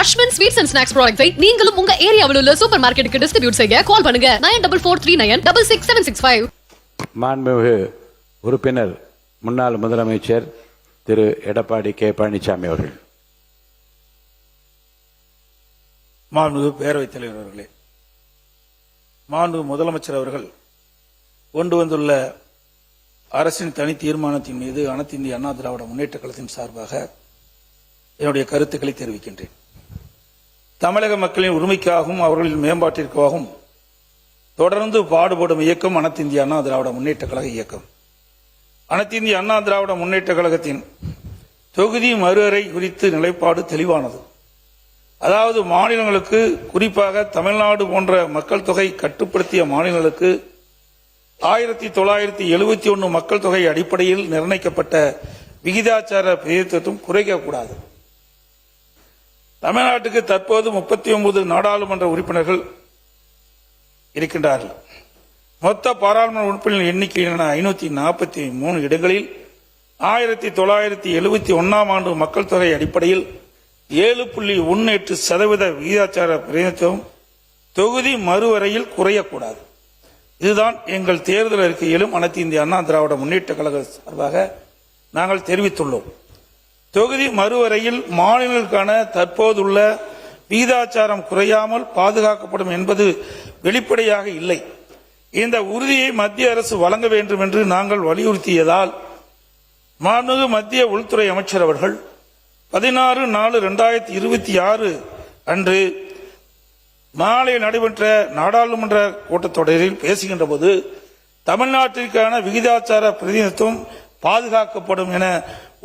Ashwin sweets and snacks ப்ராடக்ட்ஸை நீங்களும் உங்க ஏரியாவில் உள்ள சூப்பர் மார்க்கெட்டுக்கு டிஸ்ட்ரிபியூட் செய்ய கால் பண்ணுங்க 9443966765. மாண்புமிகு உறுப்பினர் முன்னாள் முதலமைச்சர் திரு எடப்பாடி கே பழனிசாமி அவர்கள். மாண்புமிகு பேரவைத் தலைவர் அவர்களே, மாண்புமிகு முதலமைச்சர் அவர்கள் கொண்டு வந்துள்ள அரசின் தனி தீர்மானத்தின் மீது அனைத்து இந்திய அண்ணா திராவிட முன்னேற்ற கழகத்தின் சார்பாக என்னுடைய கருத்துக்களை தெரிவிக்கின்றேன். தமிழக மக்களின் உரிமைக்காகவும் அவர்களின் மேம்பாட்டிற்காகவும் தொடர்ந்து பாடுபடும் இயக்கம் அனைத்து இந்திய அண்ணா திராவிட முன்னேற்ற கழக இயக்கம். அனைத்து இந்திய அண்ணா திராவிட முன்னேற்ற கழகத்தின் தொகுதி மறுவரை குறித்து நிலைப்பாடு தெளிவானது. அதாவது மாநிலங்களுக்கு, குறிப்பாக தமிழ்நாடு போன்ற மக்கள் தொகை கட்டுப்படுத்திய மாநிலங்களுக்கு 1971 மக்கள் தொகை அடிப்படையில் நிர்ணயிக்கப்பட்ட விகிதாச்சார பிரதிநிதித்துவம் குறைக்கக்கூடாது. தமிழ்நாட்டுக்கு தற்போது 39 நாடாளுமன்ற உறுப்பினர்கள் இருக்கின்றார்கள். மொத்த பாராளுமன்ற உறுப்பினர்கள் எண்ணிக்கையிலான 543 இடங்களில் 1971 ஆண்டு மக்கள் தொகை அடிப்படையில் 7.18% விகிதாச்சார பிரதிநிதித்துவம் தொகுதி மறுவரையில் குறையக்கூடாது. இதுதான் எங்கள் தேர்தல் அறிக்கையிலும் அனைத்து இந்திய அண்ணா திராவிட முன்னேற்ற கழக சார்பாக நாங்கள் தெரிவித்துள்ளோம். தொகுதி மறுவரையில் மாநிலங்களுக்கான தற்போதுள்ள விகிதாச்சாரம் குறையாமல் பாதுகாக்கப்படும் என்பது வெளிப்படையாக இல்லை. இந்த உறுதியை மத்திய அரசு வழங்க வேண்டும் என்று நாங்கள் வலியுறுத்தியதால் மாண்புமிகு மத்திய உள்துறை அமைச்சர் அவர்கள் 16/4/2026 அன்று நாளை நடைபெற்ற நாடாளுமன்ற கூட்டத்தொடரில் பேசுகின்ற போது தமிழ்நாட்டிற்கான விகிதாச்சார பிரதிநிதித்துவம் பாதுகாக்கப்படும் என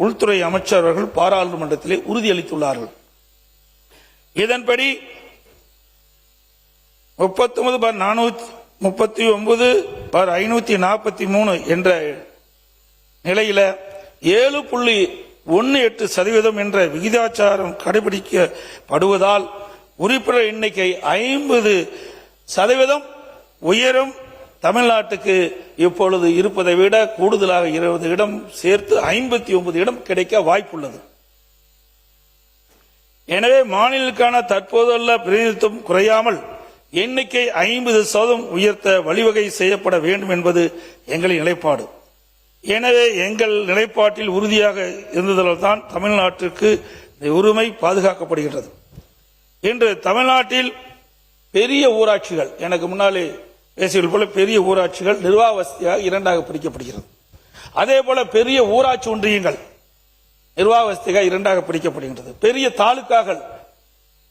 உள்துறை அமைச்சர் அவர்கள் பாராளுமன்றத்திலே உறுதியளித்துள்ளார்கள். இதன்படி 39/439/543 என்ற நிலையில 7.18% என்ற விகிதாச்சாரம் கடைபிடிக்கப்படுவதால் உறுப்பினர் எண்ணிக்கை 50% உயரும். தமிழ்நாட்டுக்கு இப்பொழுது இருப்பதை விட கூடுதலாக 20 இடம் சேர்த்து 59 இடம் கிடைக்க வாய்ப்புள்ளது. எனவே மாநிலங்களுக்கான தற்போதுள்ள பிரதிநிதித்துவம் குறையாமல் எண்ணிக்கை 50% உயர்த்த வழிவகை செய்யப்பட வேண்டும் என்பது எங்களின் நிலைப்பாடு. எனவே எங்கள் நிலைப்பாட்டில் உறுதியாக இருந்ததால் தான் தமிழ்நாட்டிற்கு உரிமை பாதுகாக்கப்படுகிறது. இன்று தமிழ்நாட்டில் பெரிய ஊராட்சிகள், எனக்கு முன்னாலே பேசியது போல பெரிய ஊராட்சிகள் நிர்வாக வசதியாக 2ஆக பிரிக்கப்படுகிறது. அதே போல பெரிய ஊராட்சி ஒன்றியங்கள் நிர்வாக வசதியாக 2ஆக பிரிக்கப்படுகின்றது. பெரிய தாலுக்காக்கள்,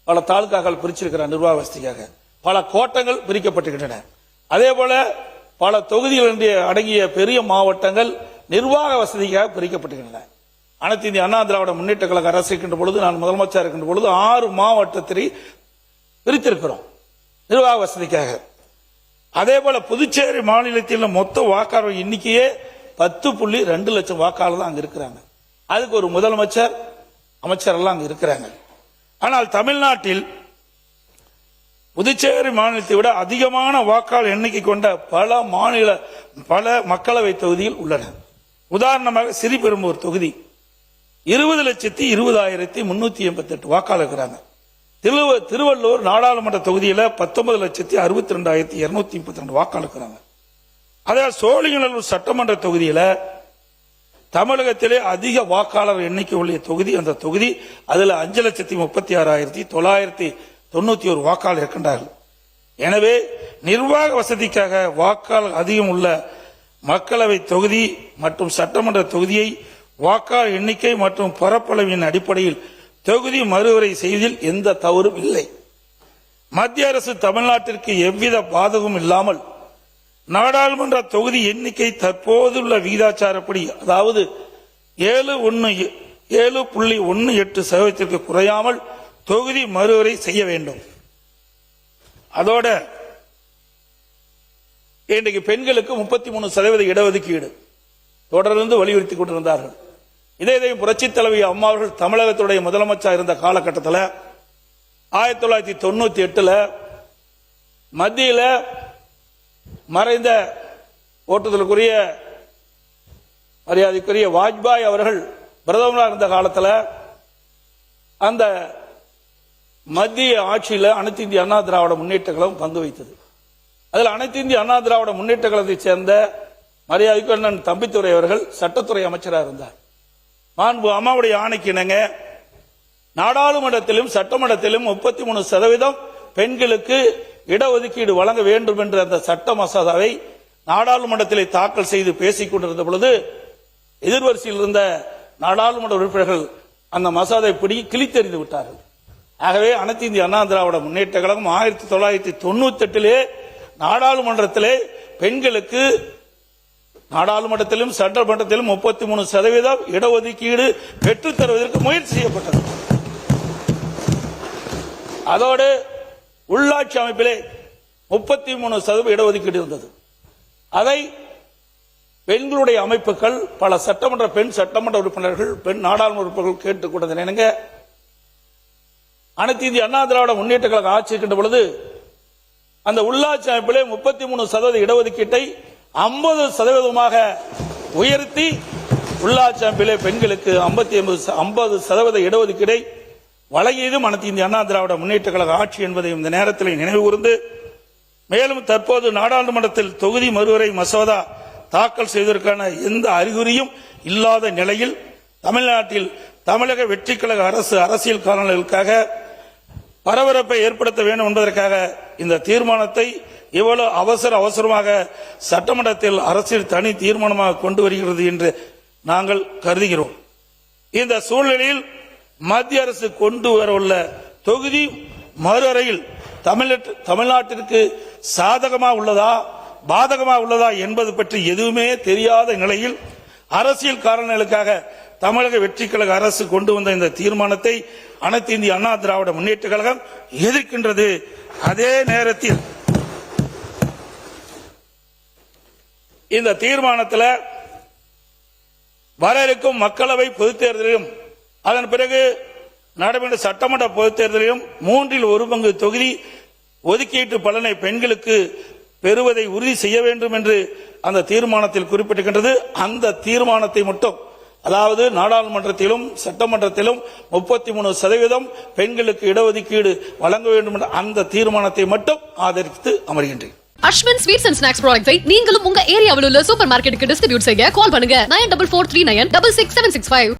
பல தாலுக்காக்கள் பிரிச்சிருக்கிற நிர்வாக வசதியாக பல கோட்டங்கள் பிரிக்கப்பட்டிருக்கின்றன. அதே போல பல தொகுதிகள் அடங்கிய பெரிய மாவட்டங்கள் நிர்வாக வசதிக்காக பிரிக்கப்பட்டிருக்கின்றன. அனைத்து இந்திய அண்ணா திராவிட முன்னேற்ற கழக அரசு இருக்கின்ற பொழுது, நான் முதலமைச்சர் இருக்கின்ற பொழுது 6 மாவட்டத்தை பிரித்திருக்கிறோம் நிர்வாக வசதிக்காக. அதே போல புதுச்சேரி மாநிலத்தில் மொத்த வாக்காளர் எண்ணிக்கையே 10.2 லட்சம் வாக்காளர் தான் அங்க இருக்கிறாங்க. அதுக்கு ஒரு முதலமைச்சர், அமைச்சர் எல்லாம் அங்க இருக்கிறாங்க. ஆனால் தமிழ்நாட்டில் புதுச்சேரி மாநிலத்தை விட அதிகமான வாக்காளர் எண்ணிக்கை கொண்ட பல மக்களவை தொகுதிகள் உள்ளன. உதாரணமாக ஸ்ரீபெரும்பூர் தொகுதி 20,20,388 வாக்காளர் இருக்கிறாங்க. திருவள்ளூர் நாடாளுமன்ற தொகுதியில் 19,62,232 வாக்காளர் இருக்கிறாங்க. அதே சோழிங்கநல்லூர் சட்டமன்ற தொகுதியில் தமிழகத்திலே அதிக வாக்காளர் எண்ணிக்கை உள்ள தொகுதி அந்த தொகுதி. அதில் 5,36,991 வாக்காளர் இருக்கின்றார்கள். எனவே நிர்வாக வசதிக்காக வாக்காளர் அதிகம் உள்ள மக்களவை தொகுதி மற்றும் சட்டமன்ற தொகுதியை வாக்காளர் எண்ணிக்கை மற்றும் பரப்பளவின் அடிப்படையில் தொகுதி மறுவரை செய்வதில் எந்த தவறும் இல்லை. மத்திய அரசு தமிழ்நாட்டிற்கு எவ்வித பாதகமும் இல்லாமல் நாடாளுமன்ற தொகுதி எண்ணிக்கை தற்போதுள்ள விகிதாச்சாரப்படி, அதாவது 7.18% குறையாமல் தொகுதி மறுவரை செய்ய வேண்டும். அதோட இன்றைக்கு பெண்களுக்கு 33% இடஒதுக்கீடு தொடர்ந்து வலியுறுத்தி கொண்டிருந்தார்கள். இதையும் புரட்சித் தலைவி அம்மா அவர்கள் தமிழகத்துடைய முதலமைச்சர் இருந்த காலகட்டத்தில் 1998 மத்தியில் மறைந்த ஓட்டுதலுக்குரிய மரியாதைக்குரிய வாஜ்பாய் அவர்கள் பிரதமராக இருந்த காலத்தில் அந்த மத்திய ஆட்சியில் அனைத்து இந்திய அண்ணா திராவிட முன்னேற்ற கழகம் பங்கு வைத்தது. அதில் அனைத்து இந்திய அண்ணா திராவிட முன்னேற்ற கழகத்தைச் சேர்ந்த மரியாதைக்கு அண்ணன் தம்பித்துரை அவர்கள் சட்டத்துறை அமைச்சராக இருந்தார். மாண்பு அம்மாவுடைய ஆணைக்கு இணங்க நாடாளுமன்றத்திலும் சட்டமன்றத்திலும் 33% பெண்களுக்கு இடஒதுக்கீடு வழங்க வேண்டும் என்ற அந்த சட்ட மசோதாவை நாடாளுமன்றத்திலே தாக்கல் செய்து பேசிக் கொண்டிருந்த பொழுது எதிர்வரிசையில் இருந்த நாடாளுமன்ற உறுப்பினர்கள் அந்த மசோதாவை பிடிக்கி கிழித்தெறிந்து விட்டார்கள். ஆகவே அனைத்து இந்திய அண்ணா திராவிட முன்னேற்ற கழகம் 1998 நாடாளுமன்றத்திலே பெண்களுக்கு நாடாளுமன்றத்திலும் சட்டமன்றத்திலும் 33% இடஒதுக்கீடு பெற்றுத் தருவதற்கு முயற்சி செய்யப்பட்டது. அதோடு உள்ளாட்சி அமைப்பிலே 33% இடஒதுக்கீடு இருந்தது. அதை பெண்களுடைய அமைப்புகள் பல பெண் சட்டமன்ற உறுப்பினர்கள் பெண் நாடாளுமன்ற உறுப்பினர்கள் கேட்டுக் கொண்டது. அனைத்து இந்திய அண்ணா திராவிட முன்னேற்ற கழகம் ஆட்சி இருக்கின்ற பொழுது அந்த உள்ளாட்சி அமைப்பிலே 33% இடஒதுக்கீட்டை 50% உயர்த்தி உள்ளாட்சி அமைப்பிலே பெண்களுக்கு 50% இடஒதுக்கீடை வழங்கியதும் அனைத்து இந்திய அண்ணா திராவிட முன்னேற்ற கழக ஆட்சி என்பதை இந்த நேரத்தில் நினைவு கூர்ந்து, மேலும் தற்போது நாடாளுமன்றத்தில் தொகுதி மறுவரை மசோதா தாக்கல் செய்வதற்கான எந்த அறிகுறியும் இல்லாத நிலையில் தமிழ்நாட்டில் தமிழக வெற்றி கழக அரசு அரசியல் காரணங்களுக்காக பரபரப்பை ஏற்படுத்த வேண்டும் என்பதற்காக இந்த தீர்மானத்தை இவ்வளவு அவசரமாக சட்டமன்றத்தில் அரசியல் தனி தீர்மானமாக கொண்டு வருகிறது என்று நாங்கள் கருதுகிறோம். இந்த சூழ்நிலையில் மத்திய அரசு கொண்டு வரவுள்ள தொகுதி மறுவரையில் தமிழ்நாட்டிற்கு சாதகமாக உள்ளதா பாதகமாக உள்ளதா என்பது பற்றி எதுவுமே தெரியாத நிலையில் அரசியல் காரணங்களுக்காக தமிழக வெற்றி கழக அரசு கொண்டு வந்த இந்த தீர்மானத்தை அனைத்து இந்திய அண்ணா திராவிட முன்னேற்ற கழகம் எதிர்க்கின்றது. அதே நேரத்தில் இந்த தீர்மானத்தில் வர இருக்கும் மக்களவை பொதுத் தேர்தலிலும் அதன் பிறகு நடைபெற்ற சட்டமன்ற பொதுத் தேர்தலிலும் 1/3 தொகுதி ஒதுக்கீட்டு பலனை பெண்களுக்கு பெறுவதை உறுதி செய்ய வேண்டும் என்று அந்த தீர்மானத்தில் குறிப்பிட்டிருக்கின்றது. அந்த தீர்மானத்தை மட்டும், அதாவது நாடாளுமன்றத்திலும் சட்டமன்றத்திலும் 33% பெண்களுக்கு இடஒதுக்கீடு வழங்க வேண்டும் என்ற அந்த தீர்மானத்தை மட்டும் ஆதரித்து அமர்கின்றேன். அஸ்வின் ஸ்வீட்ஸ் அண்ட் ஸ்நாக்ஸ் ப்ராடக்ட்ஸை நீங்களும் உங்க ஏரியாவில் உள்ள சூப்பர் மார்க்கெட்டுக்கு டிஸ்ட்ரிபியூட் செய்ய கால் பண்ணுங்க 9443966765.